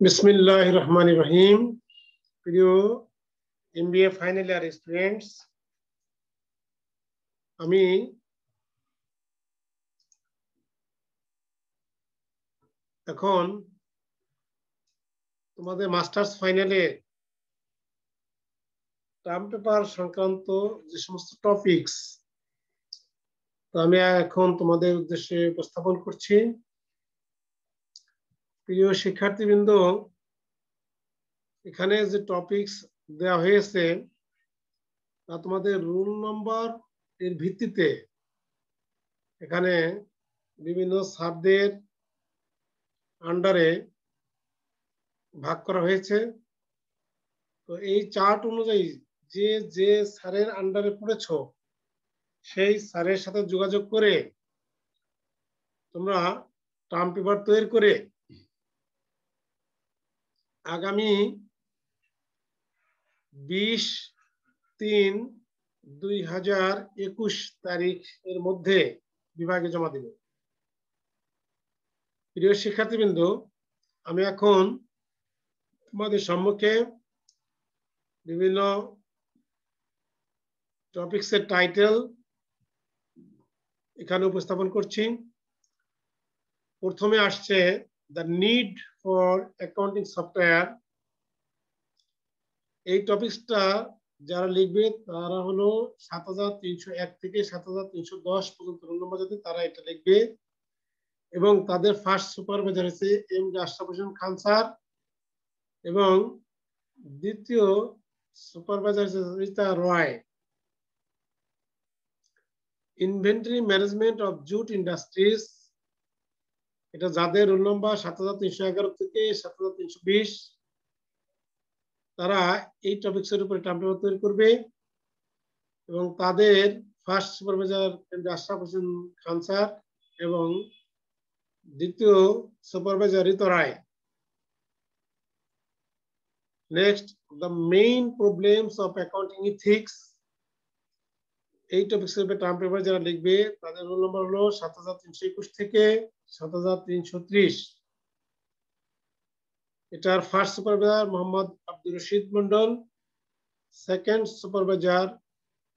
বিসমিল্লাহির রহমানির রহিম। প্রিয় এমবিএ ফাইনাল ইয়ার স্টুডেন্টস, আমি এখন তোমাদের মাস্টার্স ফাইনালে টার্ম পেপার সংক্রান্ত যে সমস্ত টপিকস আমি এখন তোমাদের উদ্দেশ্যে উপস্থাপন করছি। প্রিয় শিক্ষার্থীবৃন্দ, এখানে যে টপিকস দেওয়া হয়েছে তা তোমাদের রুল নম্বর এর ভিত্তিতে এখানে বিভিন্ন সাবজেক্টের আন্ডারে ভাগ করা হয়েছে। তো এই চার্ট অনুযায়ী যে যে স্যারের আন্ডারে পড়েছো সেই স্যারের সাথে যোগাযোগ করে তোমরা টার্ম পেপার তৈরি করে আগামী 20/3/2021 তারিখ এর মধ্যে বিভাগে জমা দেবে। প্রিয় শিক্ষার্থীবৃন্দ, আমি এখন তোমাদের সম্মুখে বিভিন্ন টপিকসের টাইটেল এখানে উপস্থাপন করছি। প্রথমে আসছে the need for accounting software. এই টপিকসটা যারা লিখবে তারা হলো 7301 থেকে 7310 পর্যন্ত রোল নম্বর যাতে তারা এটা লিখবে, এবং তাদের ফার্স্ট সুপারভাইজার হচ্ছে এম আশরাফ হোসেন খান স্যার, এবং দ্বিতীয় সুপারভাইজার হচ্ছে Rita Roy. Inventory management of jute industries, এটা যাদের রোল নম্বর 7311 থেকে 7320 তারা এই টপিকসের উপরে টার্ম পেপার তৈরি করবে, এবং তাদের first supervisor Ashraf Hossain Khan sir এবং দ্বিতীয় supervisor Rita Roy. Next, the main problems of accounting ethics. এই টপিকসের উপরে টার্ম পেপার যারা লিখবে তাদের রোল নম্বর হলো 7321 থেকে 7330। এটার first supervisor Mohammad Abdur Rashid Mondal, second supervisor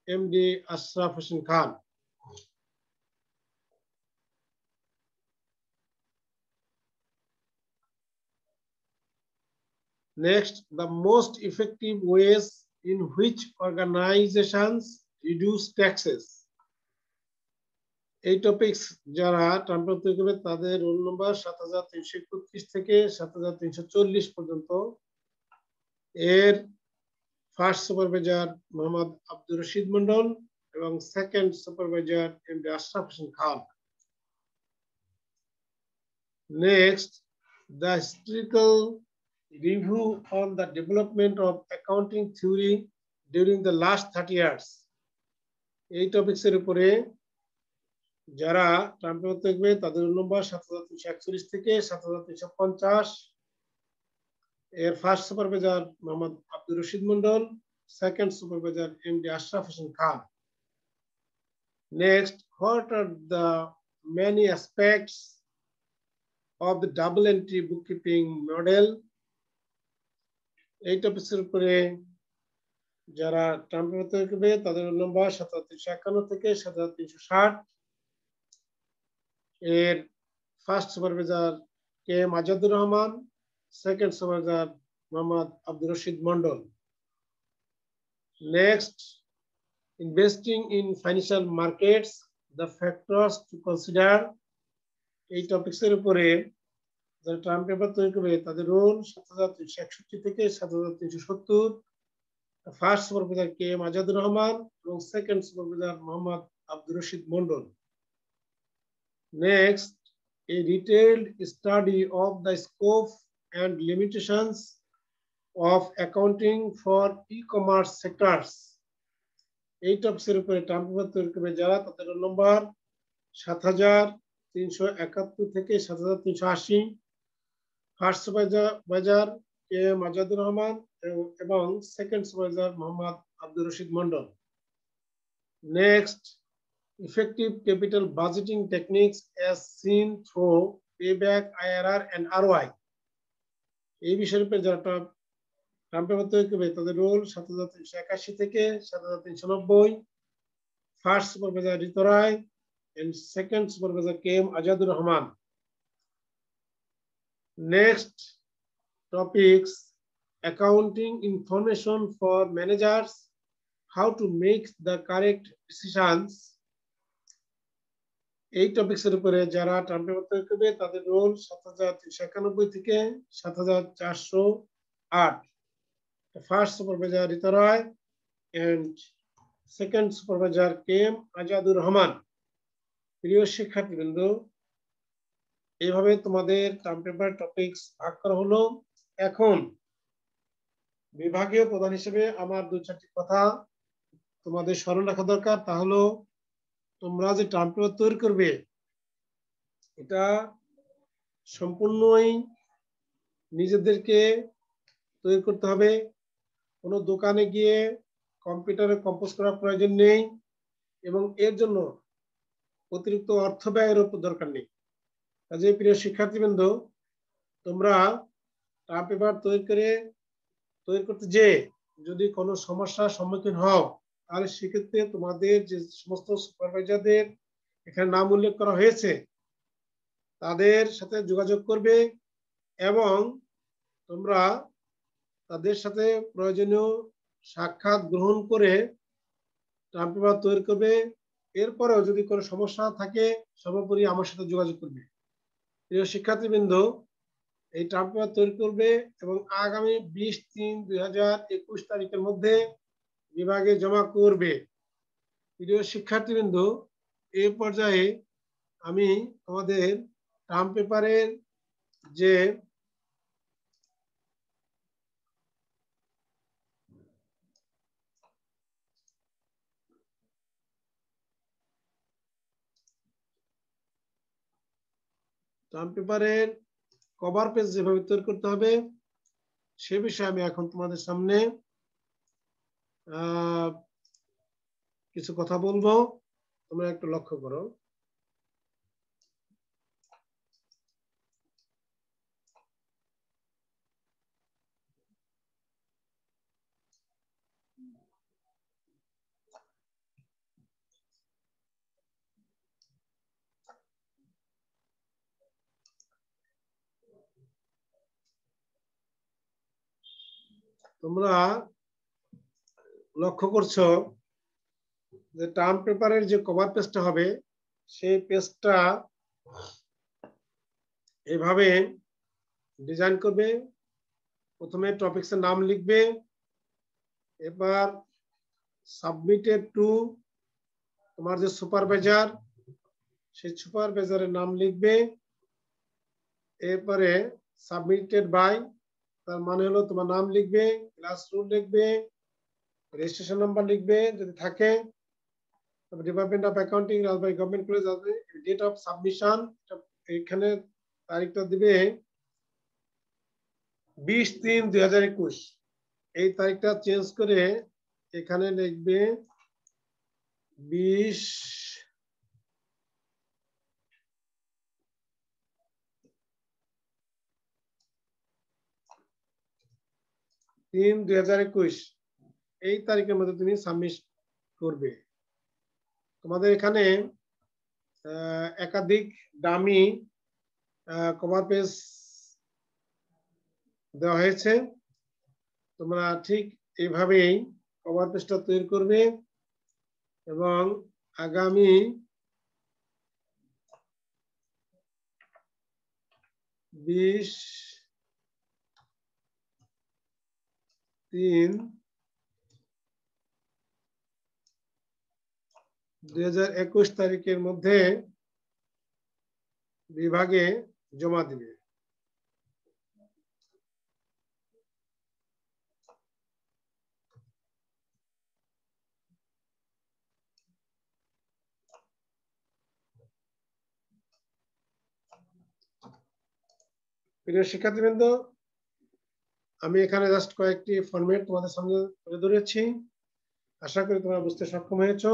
MD Ashraf Hossain Khan. Next, the most effective ways in which organizations reduce taxes. এই টপিকস যারা টার্ম পেপার তৈরি করবে তাদের রোল নম্বর 7331 থেকে 7340 পর্যন্ত। এর ফার্স্ট সুপারভাইজার মোহাম্মদ আব্দুর রশিদ মন্ডল এবং second supervisor MD Ashraf Hossain Khan. Next, the historical review on the development of accounting theory during the last 30 years. এই টপিকসের উপরে যারা টার্ম পেপার দেখবে তাদের নম্বর 7341 থেকে 7350। এর first supervisor Mohammad Abdur Rashid Mondal, second supervisor MD Ashraf Hossain Khan. Next, what are the many aspects of the double entry bookkeeping model? এই টপিকসের উপরে যারা টার্ম পেপার দেখবে তাদের নম্বর 7351 থেকে 7360। এর first supervisor K M Azadur Rahman, second supervisor Mohammad Abdur Rashid Mondal. Next, investing in financial markets, the factors to consider. এই টপিকসের উপরে যারা টার্ম পেপার তৈরি করবে তাদের রোল 7361 থেকে 7370। First supervisor K M Azadur Rahman এবং second supervisor Mohammad Abdur Rashid Mondal. Next, a detailed study of the scope and limitations of accounting for e-commerce sectors. এই টপিকসের উপরে টার্ম পেপার তৈরি করবে যারা তাদের নম্বর 7371 থেকে 7380। First supervisor K M Azadur Rahman এবং second supervisor Mohammad Abdur Rashid Mondal. Next, effective capital budgeting techniques as seen through payback, IRR and ROI. এই বিষয়ের উপরে যারা টার্ম পেপার তৈরি করবে তাদের রোল 7381 থেকে 7390, first supervisor Ritu Roy and second supervisor KM Ajadur Rahman. Next topics: accounting information for managers, how to make the correct decisions. এই topics এর উপরে যারা টার্ম পেপার তৈরি করবে তাদের রোল 7391 থেকে 7408, first supervisor Ritu Roy and second supervisor KM Ajadur Rahman. প্রিয় শিক্ষার্থীবৃন্দ, এইভাবে তোমাদের টার্ম পেপার টপিকস ভাগ করা হলো। এখন বিভাগীয় প্রধান হিসেবে আমার 2-4টি কথা তোমাদের স্মরণ রাখা দরকার। তা হলো, তোমরা যে টার্ম পেপার তৈরি করবে এটা সম্পূর্ণই নিজেদেরকে তৈরি করতে হবে। কোনো দোকানে গিয়ে কম্পিউটারে কম্পোজ করার প্রয়োজন নেই এবং এর জন্য অতিরিক্ত অর্থ ব্যয়ের দরকার নেই। কাজে প্রিয় শিক্ষার্থীবৃন্দ, তোমরা টার্ম পেপার তৈরি করতে যে যদি কোনো সমস্যার সম্মুখীন হও, তাহলে সেক্ষেত্রে তোমাদের যে সমস্ত সুপারভাইজারদের এখানে নাম উল্লেখ করা হয়েছে তাদের সাথে যোগাযোগ করবে এবং তোমরা তাদের সাথে প্রয়োজনীয় সাক্ষাৎ গ্রহণ করে টার্ম পেপার তৈরি করবে। এরপরেও যদি কোনো সমস্যা থাকে সর্বোপরি আমার সাথে যোগাযোগ করবে। প্রিয় শিক্ষার্থীবৃন্দ, এই টার্ম পেপার তৈরি করবে এবং আগামী 20-3-2021 তারিখের মধ্যে বিভাগে জমা করবে। প্রিয় শিক্ষার্থীবৃন্দ, এই পর্যায়ে আমি আমাদের টার্ম পেপারের যে টার্ম পেপারের কভার পেজ যেভাবে তৈরি করতে হবে সে বিষয়ে আমি এখন তোমাদের সামনে কিছু কথা বলবো। তোমরা একটু লক্ষ্য করো। তোমরা লক্ষ্য করছো যে টার্ম পেপারের যে কভার পেজটা হবে সেই পেজটা এভাবে ডিজাইন করবে। প্রথমে টপিকসের নাম লিখবে, এবার সাবমিটেড টু তোমার যে সুপারভাইজার সেই সুপারভাইজারের নাম লিখবে, এরপরে সাবমিটেড বাই তার মানে হলো তোমার নাম লিখবে, ক্লাস রুল লিখবে, রেজিস্ট্রেশন নাম্বার লিখবে যদি থাকে, department of accounting Rajbari government college আসবে, ডেট অফ সাবমিশন এখানে তারিখটা দিবে 20-3-2021। এই তারিখটা চেঞ্জ করে এখানে লিখবে 20-3-2021 এই তারিখের মধ্যে তুমি সাবমিট করবে। তোমাদের এখানে একাধিক দামি কভার পেজ দেওয়া হয়েছে। তোমরা ঠিক এইভাবেই কভার পেজটা তৈরি করবে এবং আগামী 20-3-2021 তারিখের মধ্যে বিভাগে জমা দিবে। প্রিয় শিক্ষার্থীবৃন্দ, আমি এখানে জাস্ট কয়েকটি ফরম্যাট তোমাদের সামনে তুলে ধরেছি। আশা করি তোমরা বুঝতে সক্ষম হয়েছো।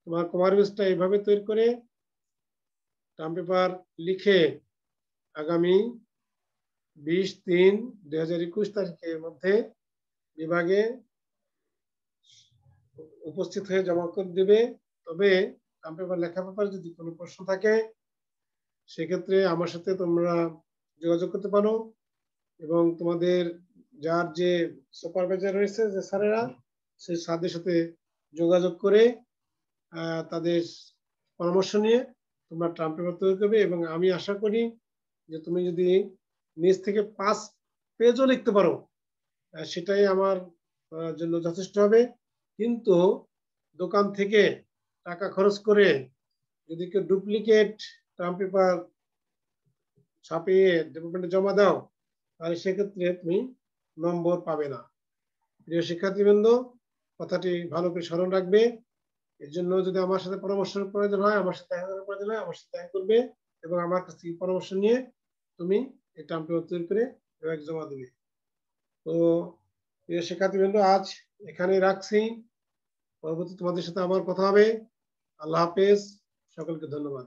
তোমার কভার পেজটা এইভাবে তৈরি করে টার্ম পেপার লিখে আগামী 20/3/2021 তারিখের মধ্যে বিভাগে উপস্থিত হয়ে জমা করে দিবে। তবে টার্ম পেপার লেখার ব্যাপারে যদি কোনো প্রশ্ন থাকে সেক্ষেত্রে আমার সাথে তোমরা যোগাযোগ করতে পারো, এবং তোমাদের যার যে সুপারভাইজার রয়েছে যে স্যারেরা, সেই স্যারদের সাথে যোগাযোগ করে তাদের পরামর্শ নিয়ে তোমরা টার্ম পেপার তৈরি করবে। এবং আমি আশা করি যে তুমি যদি নিজ থেকে 5 পেজও লিখতে পারো সেটাই আমার জন্য যথেষ্ট হবে। কিন্তু দোকান থেকে টাকা খরচ করে যদি কেউ ডুপ্লিকেট টার্ম পেপার ছাপিয়ে ডেভেলপমেন্টে জমা দাও তাহলে সেক্ষেত্রে তুমি নম্বর পাবে না। প্রিয় শিক্ষার্থীবৃন্দ, কথাটি ভালো করে স্মরণ রাখবে। এর জন্য যদি আমার সাথে পরামর্শের প্রয়োজন হয়, আমার সাথে দেখা করার প্রয়োজন হয়, আমার সাথে দেখা করবে এবং আমার কাছ থেকে পরামর্শ নিয়ে তুমি এই টার্ম পেপার তৈরি করে বিভাগে জমা দেবে। তো প্রিয় শিক্ষার্থীবৃন্দ, আজ এখানেই রাখছি। পরবর্তী তোমাদের সাথে আবার কথা হবে। আল্লাহ হাফেজ, সকলকে ধন্যবাদ।